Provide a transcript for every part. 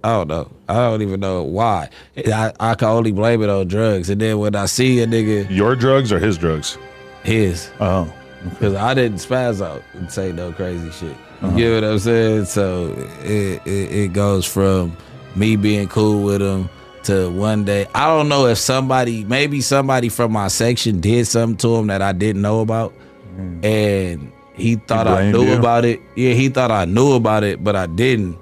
I don't know. I don't even know why. I can only blame it on drugs. And then when I see a nigga, your drugs or his drugs? His. Oh, because I didn't spaz out and say no crazy shit. You get what I'm saying? So it goes from me being cool with him to one day. I don't know if maybe somebody from my section did something to him that I didn't know about, and he thought I knew about it. Yeah, he thought I knew about it, but I didn't.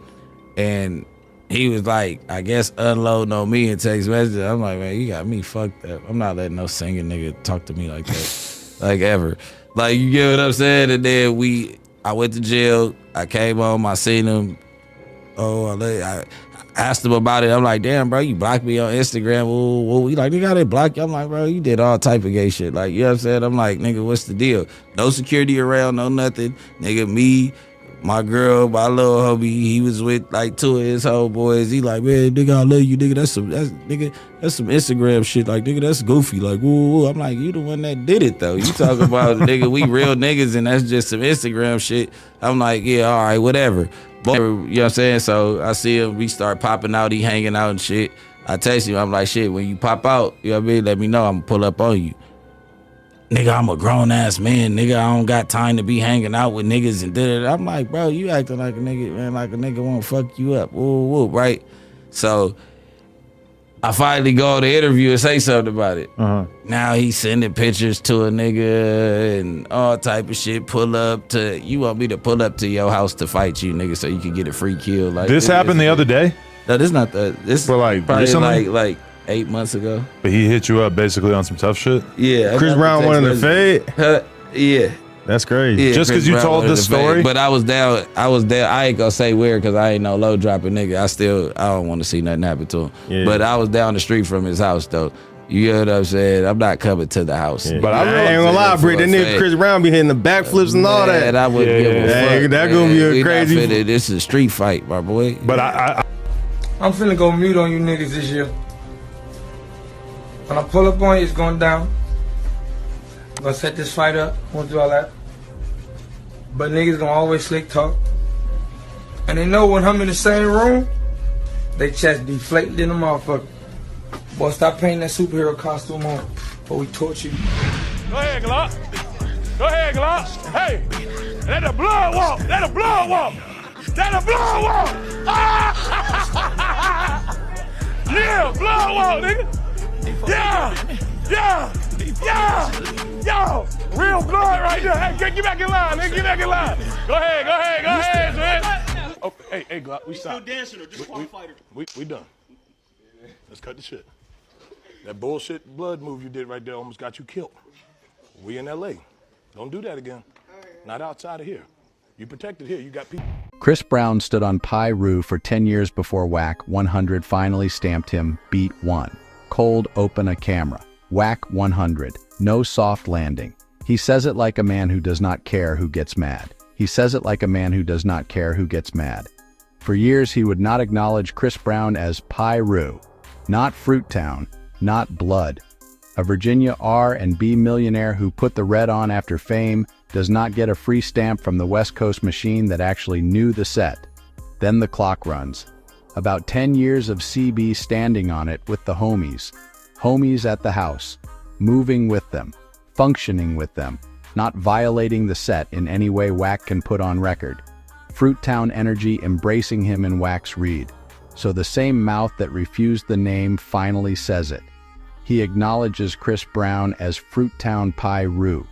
And he was like, I guess unloading on me in text messages. I'm like, man, you got me fucked up. I'm not letting no singing nigga talk to me like that, like ever. Like, you get what I'm saying? And then I went to jail. I came home. I seen him. I asked him about it. I'm like, damn, bro, you blocked me on Instagram. Whoa. He like, nigga, I didn't block you. I'm like, bro, you did all type of gay shit. Like, you know what I'm saying? I'm like, nigga, what's the deal? No security around, no nothing. Nigga, me, my girl, my little homie, he was with like two of his homeboys. He like, man, nigga, I love you, nigga. That's some Instagram shit. Like, nigga, that's goofy. Like, woo. I'm like, you the one that did it though. You talking about nigga, we real niggas and that's just some Instagram shit. I'm like, yeah, all right, whatever. But, you know what I'm saying? So I see him, we start popping out, he hanging out and shit. I text him, I'm like, shit, when you pop out, you know what I mean? Let me know, I'm gonna pull up on you. Nigga, I'm a grown ass man. Nigga, I don't got time to be hanging out with niggas and da-da-da. I'm like, bro, you acting like a nigga, man, like a nigga won't fuck you up. Woo, right? So I finally go on the interview and say something about it. Now he's sending pictures to a nigga and all type of shit. You want me to pull up to your house to fight you, nigga, so you can get a free kill. Like, this happened the other day? No, this not this for like probably recently? like 8 months ago. But he hit you up basically on some tough shit? Yeah. Chris Brown wanted to fade? Yeah. That's crazy. Yeah, just because you told this story? But I was down. I ain't gonna say where because I ain't no low dropping nigga. I don't want to see nothing happen to him. Yeah. But I was down the street from his house though. You know what I'm saying? I'm not coming to the house. Yeah. But I ain't gonna lie, Britt. That nigga Chris Brown be hitting the backflips and all that. And I wouldn't give a fuck. That gonna be a crazy. This is a street fight, my boy. But I'm finna go mute on you niggas this year. When I pull up on you, it's going down. I'm gonna set this fight up. Won't do all that. But niggas gonna always slick talk. And they know when I'm in the same room, they chest deflated in the motherfucker. Boy, stop painting that superhero costume on before we torture you. Go ahead, Glock. Go ahead, Glock. Hey, let the blood walk. Let the blood walk. Let the blood walk. Yeah, blood walk, nigga. Yeah. Yo, real blood right there. Hey, get back in line, nigga. Get back in line. Go ahead, man. Oh, hey, Glock, we stopped. Still dancing or just one fighter? We done. Let's cut the shit. That bullshit blood move you did right there almost got you killed. We in LA. Don't do that again. Not outside of here. You protected here. You got people. Chris Brown stood on Piru for 10 years before Wack 100 finally stamped him Beat 1. Cold open a camera. Wack 100. No soft landing. He says it like a man who does not care who gets mad. He says it like a man who does not care who gets mad. For years, he would not acknowledge Chris Brown as Piru. Not Fruit Town. Not Blood. A Virginia R&B millionaire who put the red on after fame does not get a free stamp from the West Coast machine that actually knew the set. Then the clock runs. About 10 years of CB standing on it with the homies. Homies at the house. Moving with them. Functioning with them. Not violating the set in any way Wack can put on record. Fruit Town energy embracing him in Wack's read. So the same mouth that refused the name finally says it. He acknowledges Chris Brown as Fruit Town Piru.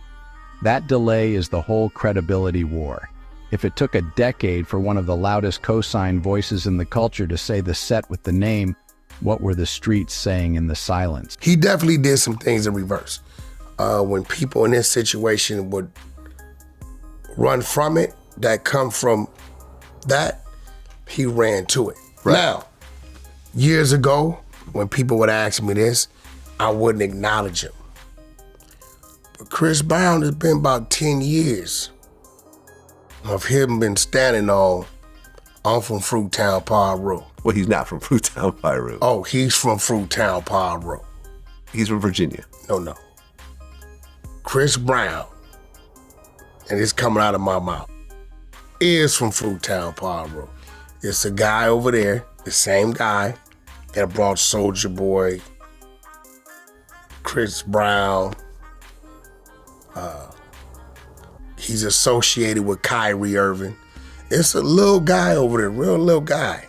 That delay is the whole credibility war. If it took a decade for one of the loudest cosign voices in the culture to say the set with the name, what were the streets saying in the silence? He definitely did some things in reverse. When people in this situation would run from it, that come from that, he ran to it. Right. Now, years ago, when people would ask me this, I wouldn't acknowledge him. But Chris Brown has been about 10 years of him been standing on, I'm from Fruit Town Piru. Well, he's not from Fruit Town Piru. Oh, he's from Fruit Town Piru. He's from Virginia. No. Chris Brown, and it's coming out of my mouth, is from Fruit Town Piru. It's a guy over there the same guy that brought Soulja Boy, Chris Brown. He's associated with Kyrie Irving. It's a little guy over there, real little guy,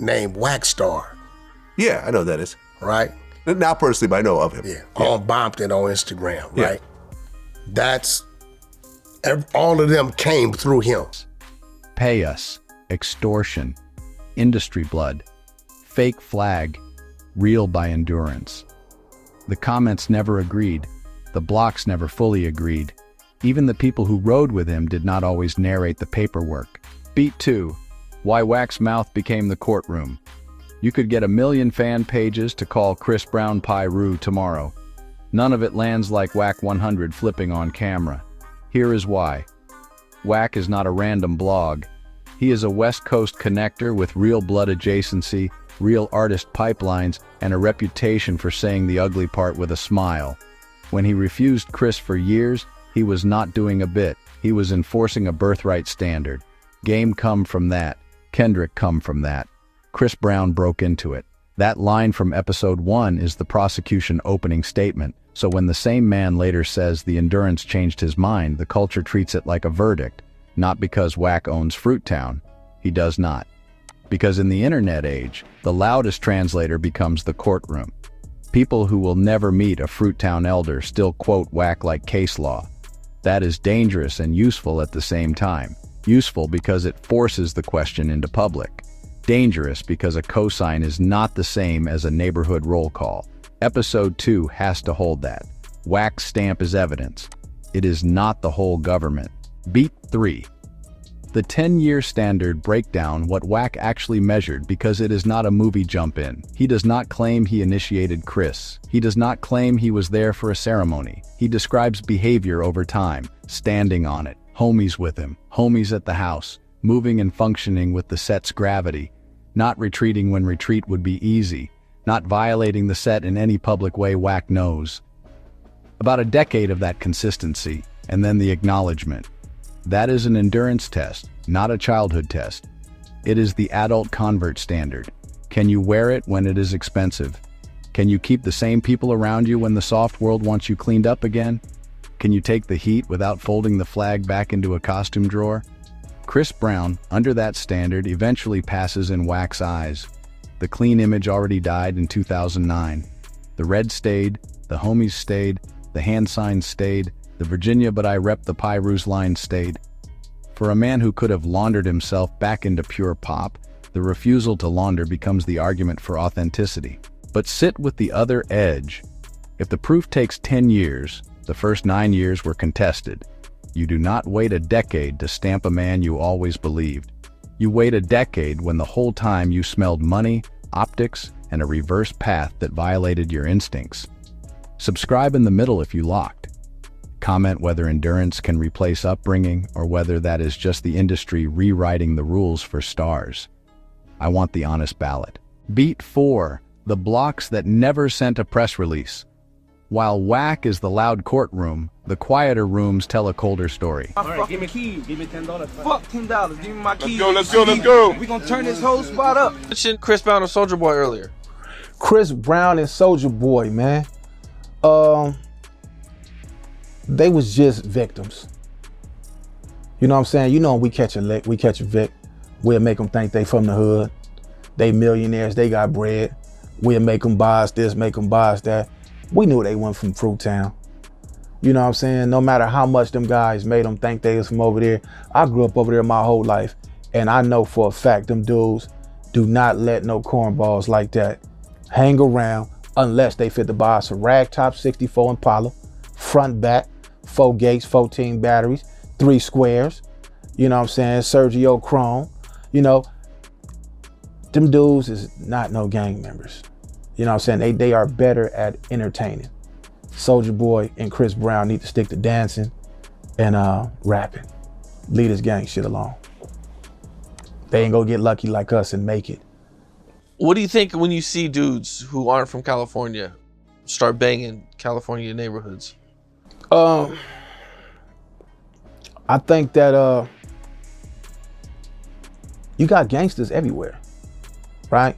named Wack Star. Yeah, I know who that is. Right? Not personally, but I know of him. Yeah, on Compton on Instagram, right? That's, all of them came through him. Pay us, extortion, industry blood, fake flag, real by endurance. The comments never agreed. The blocks never fully agreed. Even the people who rode with him did not always narrate the paperwork. Beat 2. Why Wack's mouth became the courtroom. You could get 1 million fan pages to call Chris Brown Piru tomorrow. None of it lands like Wack 100 flipping on camera. Here is why. Wack is not a random blog. He is a West Coast connector with real blood adjacency, real artist pipelines, and a reputation for saying the ugly part with a smile. When he refused Chris for years, he was not doing a bit. He was enforcing a birthright standard. Game come from that. Kendrick come from that. Chris Brown broke into it. That line from episode 1 is the prosecution opening statement. So when the same man later says the endurance changed his mind, the culture treats it like a verdict. Not because Wack owns Fruit Town. He does not. Because in the internet age, the loudest translator becomes the courtroom. People who will never meet a Fruit Town elder still quote Wack like case law. That is dangerous and useful at the same time. Useful because it forces the question into public. Dangerous because a cosign is not the same as a neighborhood roll call. Episode 2 has to hold that. Wack's stamp is evidence. It is not the whole government. Beat 3. The 10-year standard breakdown what Wack actually measured because it is not a movie jump-in. He does not claim he initiated Chris. He does not claim he was there for a ceremony. He describes behavior over time, standing on it, homies with him, homies at the house, moving and functioning with the set's gravity, not retreating when retreat would be easy, not violating the set in any public way Wack knows. About a decade of that consistency, and then the acknowledgement. That is an endurance test, not a childhood test. It is the adult convert standard. Can you wear it when it is expensive? Can you keep the same people around you when the soft world wants you cleaned up again? Can you take the heat without folding the flag back into a costume drawer? Chris Brown, under that standard, eventually passes in Wack's eyes. The clean image already died in 2009. The red stayed, the homies stayed, the hand signs stayed, the Virginia but I rep the Pirus line stayed. For a man who could have laundered himself back into pure pop, the refusal to launder becomes the argument for authenticity. But sit with the other edge. If the proof takes 10 years, the first 9 years were contested. You do not wait a decade to stamp a man you always believed. You wait a decade when the whole time you smelled money, optics, and a reverse path that violated your instincts. Subscribe in the middle if you locked. Comment whether endurance can replace upbringing or whether that is just the industry rewriting the rules for stars. I want the honest ballot. Beat 4, the blocks that never sent a press release. While Wack is the loud courtroom, the quieter rooms tell a colder story. My fucking keys. Give me $10. Fuck $10. Give me my keys. Let's go. We gonna turn this whole spot up. Mentioned Chris Brown and Soulja Boy earlier. Chris Brown and Soulja Boy, man. They was just victims. You know what I'm saying? You know, we catch a lick, we catch a vic, we'll make them think they from the hood. They millionaires, they got bread. We'll make them buy us this, make them buy us that. We knew they went from Fruit Town. You know what I'm saying? No matter how much them guys made them think they was from over there. I grew up over there my whole life. And I know for a fact them dudes do not let no cornballs like that hang around unless they fit to buy us a ragtop 64 Impala, front back, 4 gates, 14 batteries, 3 squares. You know what I'm saying? Sergio Chrome. You know, them dudes is not no gang members. You know what I'm saying? They are better at entertaining. Soulja Boy and Chris Brown need to stick to dancing and rapping. Leave this gang shit alone. They ain't gonna get lucky like us and make it. What do you think when you see dudes who aren't from California start banging California neighborhoods? I think that you got gangsters everywhere. right?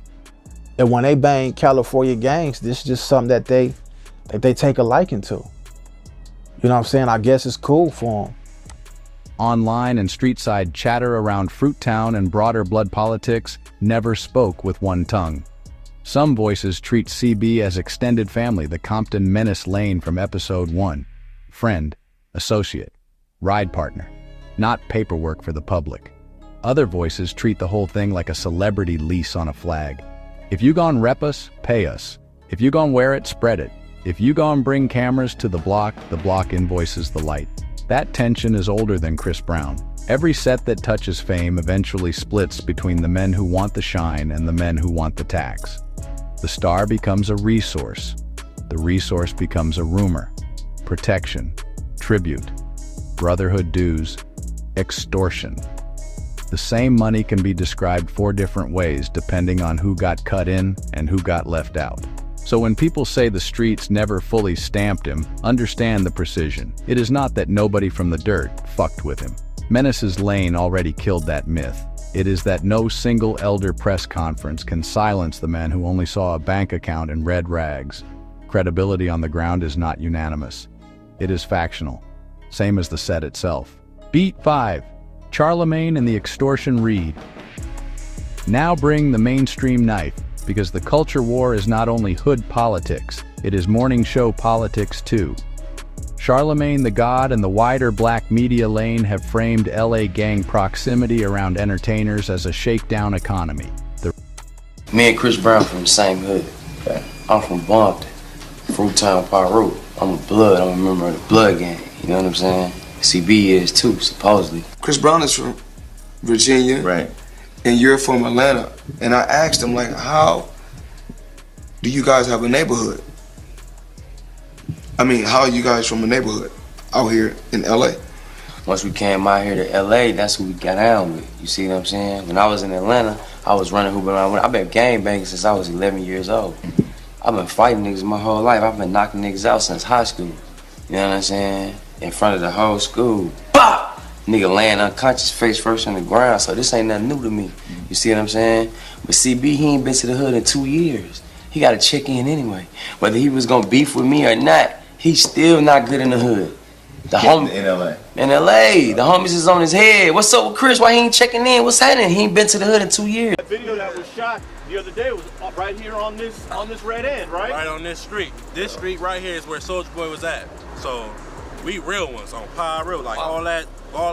And when they bang California gangs, this is just something that they take a liking to. You know what I'm saying? I guess it's cool for them. Online and street-side chatter around Fruit Town and broader blood politics never spoke with one tongue. Some voices treat CB as extended family, the Compton menace Lane from episode 1. Friend, associate, ride partner, not paperwork for the public. Other voices treat the whole thing like a celebrity lease on a flag. If you gon' rep us, pay us. If you gon' wear it, spread it. If you gon' bring cameras to the block invoices the light. That tension is older than Chris Brown. Every set that touches fame eventually splits between the men who want the shine and the men who want the tax. The star becomes a resource. The resource becomes a rumor. Protection, tribute, brotherhood dues, extortion. The same money can be described 4 different ways depending on who got cut in and who got left out. So when people say the streets never fully stamped him, understand the precision. It is not that nobody from the dirt fucked with him. Menace's Lane already killed that myth. It is that no single elder press conference can silence the man who only saw a bank account in red rags. Credibility on the ground is not unanimous. It is factional, same as the set itself. Beat 5. Charlemagne and the extortion read. Now bring the mainstream knife, because the culture war is not only hood politics, it is morning show politics too. Charlemagne the God and the wider black media lane have framed LA gang proximity around entertainers as a shakedown economy. Me and Chris Brown from the same hood. I'm from Compton, Fruit Town Piru. I'm a blood, I'm a member of the blood gang, you know what I'm saying? CB is too, supposedly. Chris Brown is from Virginia. Right. And you're from Atlanta. And I asked him, like, how do you guys have a neighborhood? I mean, how are you guys from a neighborhood out here in LA? Once we came out here to LA, that's who we got down with. You see what I'm saying? When I was in Atlanta, I was running hooping around. I've been gangbanging since I was 11 years old. I've been fighting niggas my whole life. I've been knocking niggas out since high school. You know what I'm saying? In front of the whole school. Bah! Nigga laying unconscious, face first on the ground, so this ain't nothing new to me. You see what I'm saying? But CB, he ain't been to the hood in 2 years. He gotta check in anyway. Whether he was gonna beef with me or not, he's still not good in the hood. The in LA. In LA, the homies is on his head. What's up with Chris? Why he ain't checking in? What's happening? He ain't been to the hood in 2 years. That video that was shot the other day was right here on this red end, right? Right on this street. This street right here is where Soulja Boy was at. So we real ones on Piru, like all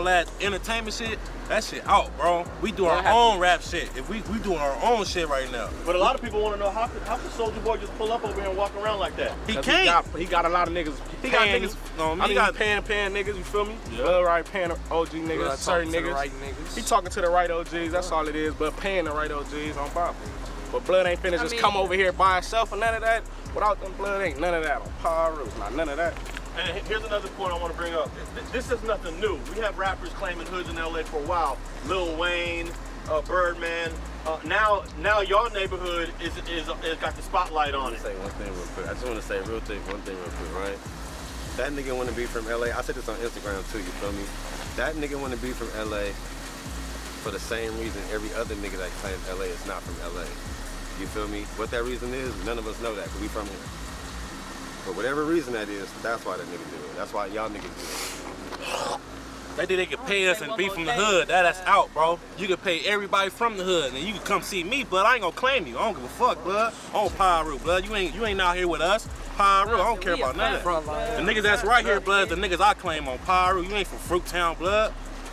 that entertainment shit, that shit out, bro. We do our own rap shit. If we doing our own shit right now. But a lot of people want to know how could Soulja Boy just pull up over here and walk around like that? He can't. He got a lot of niggas. He got niggas. He got paying niggas. You feel me? Yeah. Right, paying OG niggas, certain niggas. Right niggas. He talking to the right OGs. That's all it is. But paying the right OGs on Bob. But blood ain't finna just come over here by itself and none of that. Without them blood, ain't none of that on Piru. Not none of that. And here's another point I want to bring up. This is nothing new. We have rappers claiming hoods in LA for a while. Lil Wayne, Birdman. Now your neighborhood is got the spotlight on it. Say one thing real quick. I just want to say one thing real quick, right? That nigga want to be from LA. I said this on Instagram too. You feel me? That nigga want to be from LA for the same reason every other nigga that claims LA is not from LA. You feel me? What that reason is, none of us know that because we from here. For whatever reason that is, that's why that nigga do it. That's why y'all niggas do it. They think they can pay us and be from the hood. That's out, bro. You can pay everybody from the hood, and you can come see me, blood. I ain't gonna claim you. I don't give a fuck, blood. On Piru, blood. You ain't out here with us. Piru, I don't care about none of that. The niggas that's right here, blood, the niggas I claim on Piru. You ain't from Fruit Town, blood.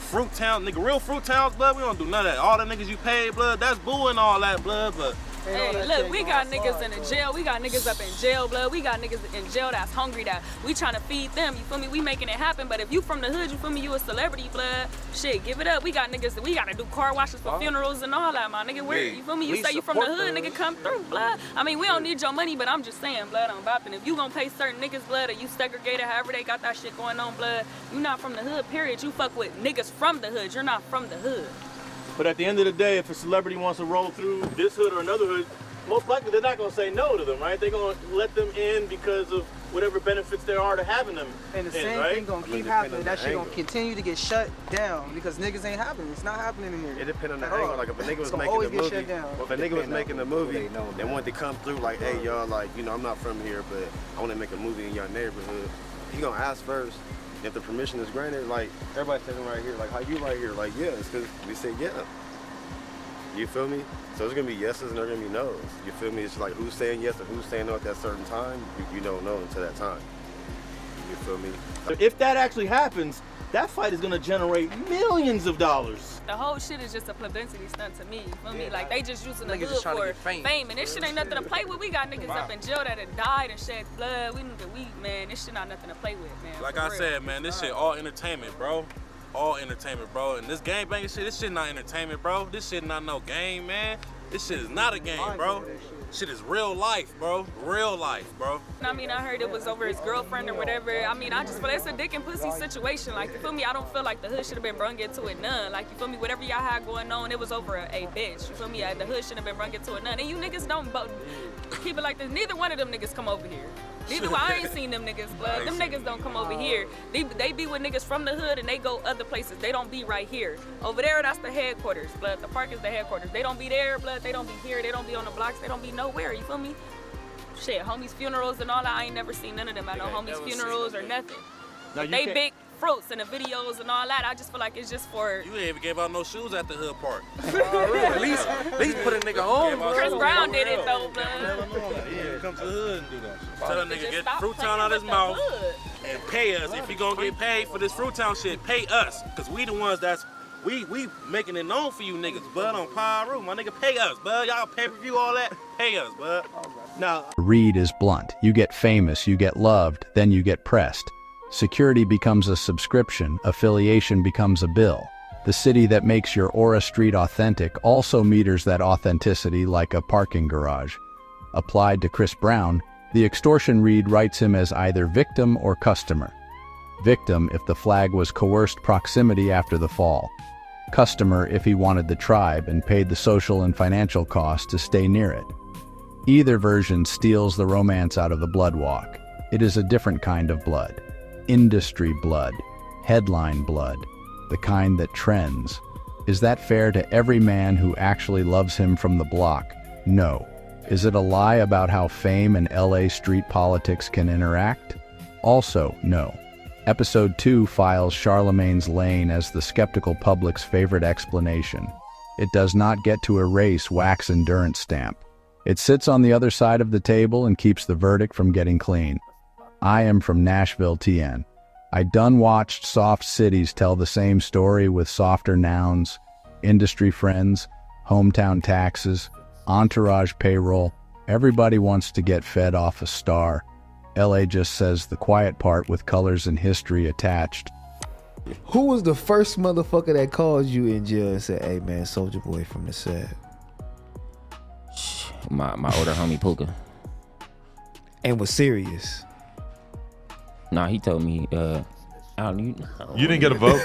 Fruit Town, nigga, real Fruit Towns, blood. We don't do none of that. All the niggas you paid, blood, that's boo and all that, blood, but. Hey, look, we got niggas in the jail. We got niggas up in jail, blood. We got niggas in jail that's hungry, that we trying to feed them. You feel me? We making it happen. But if you from the hood, you feel me? You a celebrity, blood. Shit, give it up. We got niggas that we gotta do car washes for funerals and all that, my nigga. Where you feel me? You say you from the hood, nigga, come through, blood. I mean, we don't need your money, but I'm just saying, blood, I'm bopping. If you gonna pay certain niggas, blood, or you segregated, however they got that shit going on, blood, you not from the hood, period. You fuck with niggas from the hood. You're not from the hood. But at the end of the day, if a celebrity wants to roll through this hood or another hood, most likely they're not gonna say no to them, right? They're gonna let them in because of whatever benefits there are to having them. And the in, same right? thing gonna keep happening. That shit gonna continue to get shut down because niggas ain't happening. It's not happening in here. It depends on the angle. Like if a nigga was making a movie, if a nigga was making a movie and wanted to come through like, hey y'all, like, you know, I'm not from here, but I want to make a movie in your neighborhood. He gonna ask first. If the permission is granted, like everybody sitting right here, like how you right here, like yeah, it's because we said yeah. You feel me? So there's gonna be yeses and there's gonna be no's. You feel me? It's like who's saying yes and who's saying no at that certain time. You don't know until that time. You feel me? If that actually happens, that fight is gonna generate millions of dollars. The whole shit is just a publicity stunt to me. You feel me? Like they just using the Niggas hood just trying to for get fame. and this shit ain't nothing to play with. We got niggas up in jail that have died and shed blood. Man, this shit not nothing to play with, man. Like I said, man, this shit all entertainment, bro. All entertainment, bro. And this gang banging shit, this shit not entertainment, bro. This shit not no game, man. This shit is not a game, bro. Shit is real life, bro. Real life, bro. I mean, I heard it was over his girlfriend or whatever. I mean, I just feel it's a dick and pussy situation. Like, you feel me? I don't feel like the hood should have been brung into it none. Like, you feel me? Whatever y'all had going on, it was over a bitch. You feel me? The hood shouldn't have been brung into it none. And you niggas don't keep it like this. Neither one of them niggas come over here. Neither one. I ain't seen them niggas, but them niggas don't come over here. They be with niggas from the hood and they go other places. They don't be right here. Over there, that's the headquarters, blood. The park is the headquarters. They don't be there, blood. They don't be here. They don't be on the blocks. They don't be nowhere. You feel me? Shit, homies' funerals and all that. I ain't never seen none of them at no homies' funerals or nothing. They big fruits and the videos and all that. I just feel like it's just for. You ain't even gave out no shoes at the hood park. At least put a nigga on. Chris Brown did it though, blood. Yeah, come to the hood and do that shit. Tell that nigga get Fruit Town out his mouth and pay us. If he gonna get paid for this Fruit Town shit, pay us. Cause we the ones that's we making it known for you niggas, bud, on Piru. My nigga, pay us, bud. Y'all pay-per-view all that, pay us, bud. Now, Reed is blunt. You get famous, you get loved, then you get pressed. Security becomes a subscription, affiliation becomes a bill. The city that makes your Aura Street authentic also meters that authenticity like a parking garage. Applied to Chris Brown, the extortion read writes him as either victim or customer. Victim if the flag was coerced proximity after the fall. Customer if he wanted the tribe and paid the social and financial cost to stay near it. Either version steals the romance out of the blood walk. It is a different kind of blood. Industry blood. Headline blood. The kind that trends. Is that fair to every man who actually loves him from the block? No. Is it a lie about how fame and LA street politics can interact? Also, no. Episode 2 files Charlemagne's lane as the skeptical public's favorite explanation. It does not get to erase Wack's endurance stamp. It sits on the other side of the table and keeps the verdict from getting clean. I am from Nashville, TN. I done watched soft cities tell the same story with softer nouns, industry friends, hometown taxes, entourage payroll. Everybody wants to get fed off a star. LA just says the quiet part with colors and history attached. Who was the first motherfucker that called you in jail and said, hey man, Soulja Boy from the set? My older homie Puka. And was serious? Nah, he told me, I don't You didn't get a vote?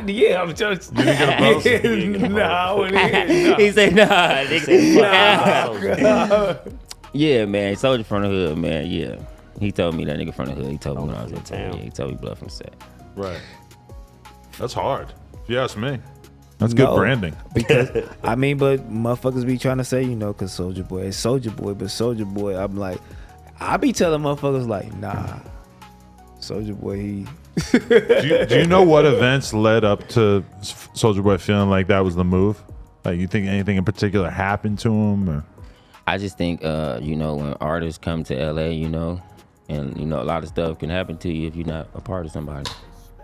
Yeah, I'm just. You didn't get a vote? Nah, I wouldn't hear it. Nah. He said, nah. They said, Nah. Yeah, man. Soldier from the hood, man. Yeah. He told me that nigga from the hood. He told me when I was in town. Yeah, he told me blood from the set. Right. That's hard. If you ask me. That's good branding. Because, I mean, but motherfuckers be trying to say, you know, because Soulja Boy is Soulja Boy, but Soulja Boy, I'm like, I be telling motherfuckers like, nah, Soulja Boy, he. do you know what events led up to Soulja Boy feeling like that was the move? Like, you think anything in particular happened to him? Or? I just think, you know, when artists come to LA, you know, and, you know, a lot of stuff can happen to you if you're not a part of somebody.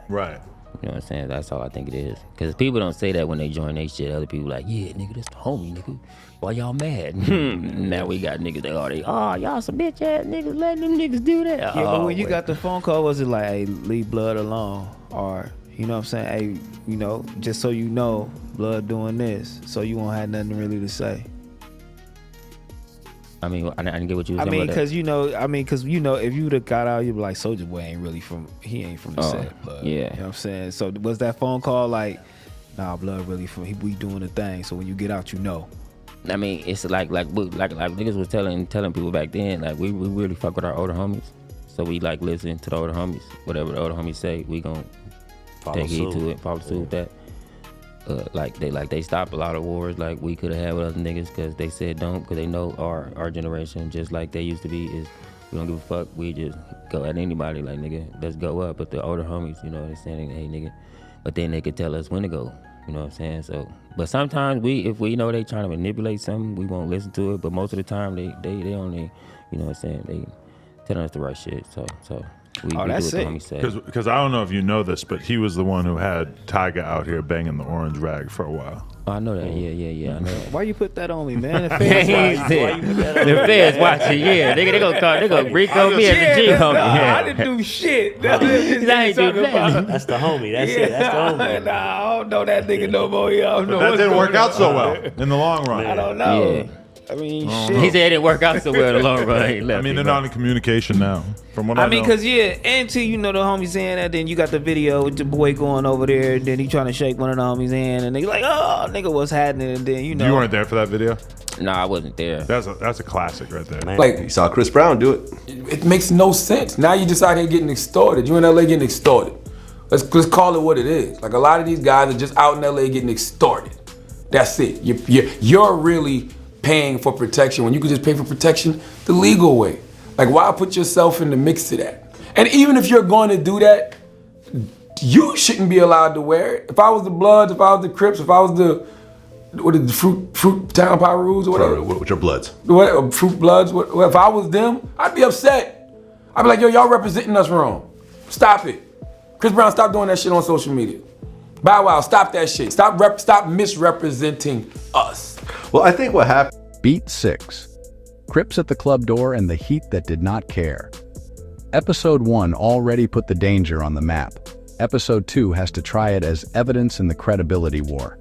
Right. You know what I'm saying? That's all I think it is. Because people don't say that when they join they shit. Other people like, yeah, nigga, that's the homie, nigga. Why y'all mad? Now we got niggas that y'all some bitch ass niggas letting them niggas do that. Yeah, but when you got the phone call, was it like, hey, leave Blood alone? Or, you know what I'm saying? Hey, you know, just so you know, Blood doing this, so you won't have nothing really to say. I mean, I didn't get what you were saying. I mean, because you know, if you would have got out, you'd be like, Soulja Boy ain't really from, he ain't from the set, Blood. Yeah. You know what I'm saying? So was that phone call like, nah, Blood really from, we doing the thing, so when you get out, you know. I mean, it's like niggas was telling people back then, like we really fuck with our older homies. So we like listen to the older homies. Whatever the older homies say, we gon' take heed to it, follow suit with that. They stopped a lot of wars like we could have had with other niggas because they said don't, because they know our generation, just like they used to be, is we don't give a fuck. We just go at anybody like, nigga, let's go up. But the older homies, you know, they're saying, hey, nigga. But then they could tell us when to go. You know what I'm saying? So, but sometimes if we know they trying to manipulate something, we won't listen to it. But most of the time, they only, you know what I'm saying, they telling us the right shit. So we do what the homie say. Because I don't know if you know this, but he was the one who had Tyga out here banging the orange rag for a while. Oh, I know that. Yeah. I know that. Why you put that on me, man? The feds watching. Yeah, they gonna Rico me as the G homie. I didn't do shit. I ain't do nothing. That's the homie. That's it. That's the homie. Nah, I don't know that nigga no more. I don't know. But that didn't work out so well in the long run. I don't know. Yeah. I mean, shit. He said it didn't work out so well in the long run. I mean, they're not in communication now. From what I know. I mean, because, and too, you know, the homie saying that, then you got the video with the boy going over there, and then he trying to shake one of the homies' hand, and they like, oh, nigga, what's happening? And then, you know. You weren't there for that video? Nah, I wasn't there. That's a classic right there. Like, you saw Chris Brown do it. It makes no sense. Now you just out here getting extorted. You in LA getting extorted. Let's call it what it is. Like, a lot of these guys are just out in LA getting extorted. That's it. You're really paying for protection when you could just pay for protection the legal way. Like, why put yourself in the mix of that? And even if you're going to do that, you shouldn't be allowed to wear it. If I was the Bloods, if I was the Crips, if I was the Fruit Town Piru or whatever. Which are Bloods? Fruit Bloods. If I was them, I'd be upset. I'd be like, yo, y'all representing us wrong. Stop it. Chris Brown, stop doing that shit on social media. Bow Wow, stop that shit. Stop misrepresenting us. Well, I think what happened. Beat 6. Crips at the club door and the heat that did not care. Episode 1 already put the danger on the map. Episode 2 has to try it as evidence in the credibility war.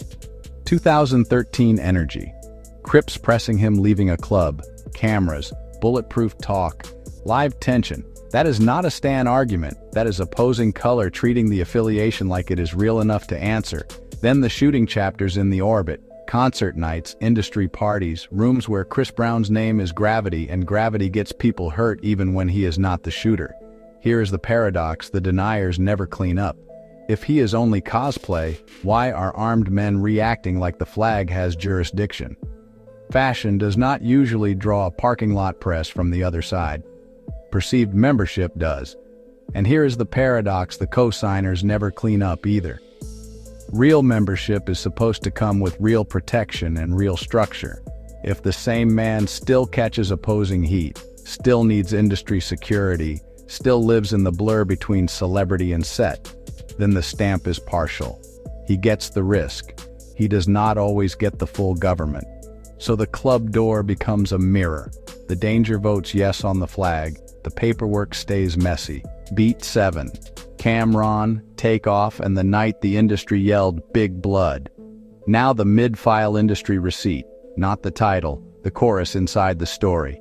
2013 energy. Crips pressing him leaving a club. Cameras. Bulletproof talk. Live tension. That is not a Stan argument. That is opposing color treating the affiliation like it is real enough to answer. Then the shooting chapters in the orbit. Concert nights, industry parties, rooms where Chris Brown's name is gravity and gravity gets people hurt even when he is not the shooter. Here is the paradox the deniers never clean up. If he is only cosplay, why are armed men reacting like the flag has jurisdiction? Fashion does not usually draw a parking lot press from the other side. Perceived membership does. And here is the paradox the co-signers never clean up either. Real membership is supposed to come with real protection and real structure. If the same man still catches opposing heat, still needs industry security, still lives in the blur between celebrity and set, then the stamp is partial. He gets the risk. He does not always get the full government. So the club door becomes a mirror. The danger votes yes on the flag. The paperwork stays messy. Beat 7. Cameron, Takeoff, and the night the industry yelled Big Blood. Now the mid-file industry receipt, not the title, the chorus inside the story.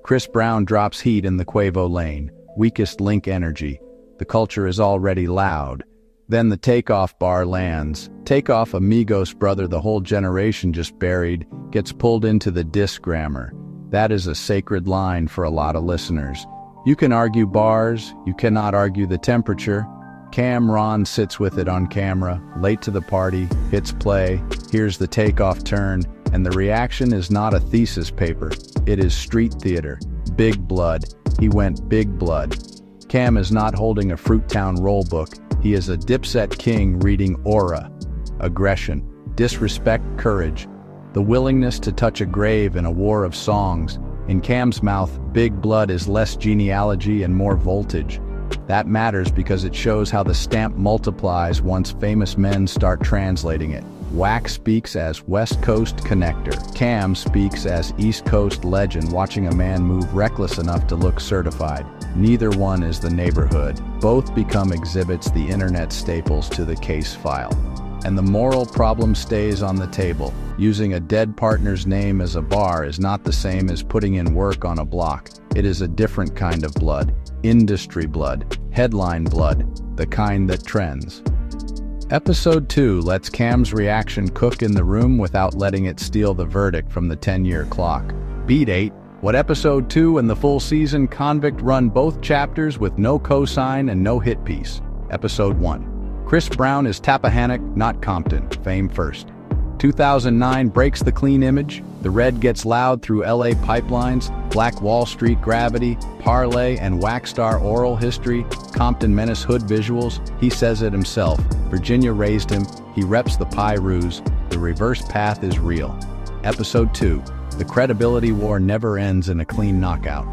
Chris Brown drops heat in the Quavo lane, weakest link energy. The culture is already loud. Then the Takeoff bar lands. Takeoff, Amigos brother the whole generation just buried, gets pulled into the diss grammar. That is a sacred line for a lot of listeners. You can argue bars, you cannot argue the temperature. Cameron sits with it on camera, late to the party, hits play, hears the Takeoff turn, and the reaction is not a thesis paper, it is street theater. Big blood. He went big blood. Cam is not holding a Fruit Town roll book, he is a Dipset king reading aura. Aggression, disrespect, courage. The willingness to touch a grave in a war of songs. In Cam's mouth, big blood is less genealogy and more voltage. That matters because it shows how the stamp multiplies once famous men start translating it. Wack speaks as West Coast connector. Cam speaks as East Coast legend watching a man move reckless enough to look certified. Neither one is the neighborhood. Both become exhibits, the internet staples to the case file. And the moral problem stays on the table. Using a dead partner's name as a bar is not the same as putting in work on a block. It is a different kind of blood. Industry blood. Headline blood. The kind that trends. Episode 2 lets Cam's reaction cook in the room without letting it steal the verdict from the 10-year clock. Beat 8. What Episode 2 and the full season Convict run both chapters with no cosign and no hit piece. Episode 1. Chris Brown is Tappahannock, not Compton. Fame first. 2009 breaks the clean image. The red gets loud through LA pipelines. Black Wall Street gravity, parlay and Wack star oral history. Compton menace hood visuals. He says it himself. Virginia raised him. He reps the Pirus. The reverse path is real. Episode 2. The credibility war never ends in a clean knockout.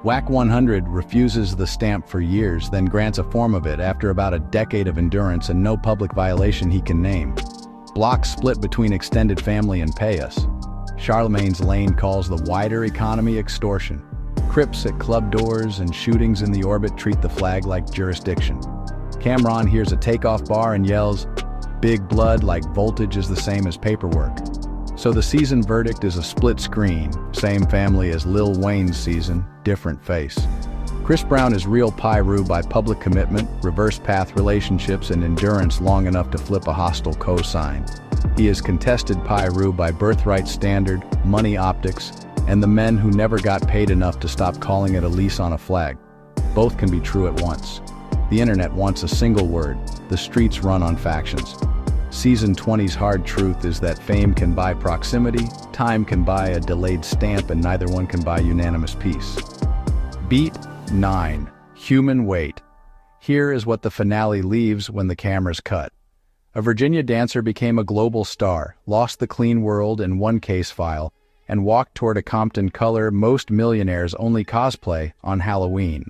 Wack 100 refuses the stamp for years, then grants a form of it after about a decade of endurance and no public violation he can name. Blocks split between extended family and pay us. Charlemagne's lane calls the wider economy extortion. Crips at club doors and shootings in the orbit treat the flag like jurisdiction. Cameron hears a Takeoff bar and yells, "Big blood like voltage is the same as paperwork." So the season verdict is a split screen, same family as Lil Wayne's season, different face. Chris Brown is real Piru by public commitment, reverse path relationships, and endurance long enough to flip a hostile cosign. He is contested Piru by birthright standard, money optics, and the men who never got paid enough to stop calling it a lease on a flag. Both can be true at once. The internet wants a single word. The streets run on factions. Season 20's hard truth is that fame can buy proximity, time can buy a delayed stamp, and neither one can buy unanimous peace. Beat 9. Human weight. Here is what the finale leaves when the cameras cut. A Virginia dancer became a global star, lost the clean world in one case file, and walked toward a Compton color most millionaires only cosplay on Halloween.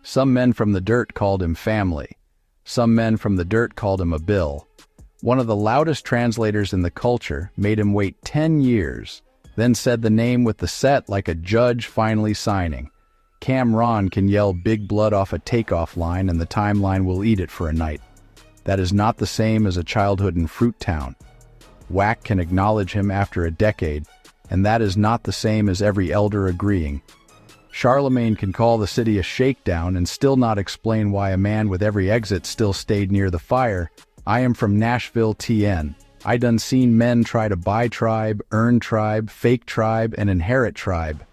Some men from the dirt called him family. Some men from the dirt called him a bill. One of the loudest translators in the culture made him wait 10 years, then said the name with the set like a judge finally signing. Cameron can yell big blood off a Takeoff line and the timeline will eat it for a night. That is not the same as a childhood in Fruit Town. Wack can acknowledge him after a decade, and that is not the same as every elder agreeing. Charlemagne can call the city a shakedown and still not explain why a man with every exit still stayed near the fire. I am from Nashville, TN. I done seen men try to buy tribe, earn tribe, fake tribe, and inherit tribe.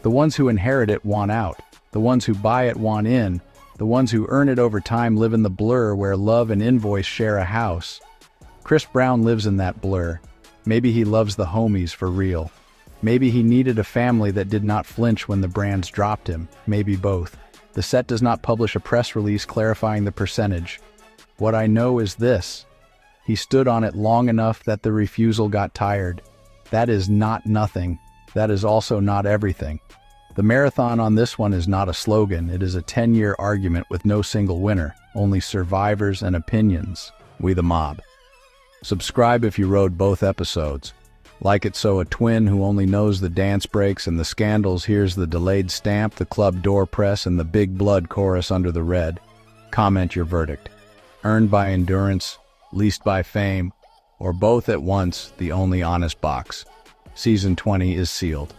The ones who inherit it want out. The ones who buy it want in. The ones who earn it over time live in the blur where love and invoice share a house. Chris Brown lives in that blur. Maybe he loves the homies for real. Maybe he needed a family that did not flinch when the brands dropped him. Maybe both. The set does not publish a press release clarifying the percentage. What I know is this. He stood on it long enough that the refusal got tired. That is not nothing. That is also not everything. The marathon on this one is not a slogan. It is a 10-year argument with no single winner, only survivors and opinions. We the mob. Subscribe if you rode both episodes. Like it so a twin who only knows the dance breaks and the scandals hears the delayed stamp, the club door press, and the big blood chorus under the red. Comment your verdict. Earned by endurance, leased by fame, or both at once, the only honest box. Season 20 is sealed.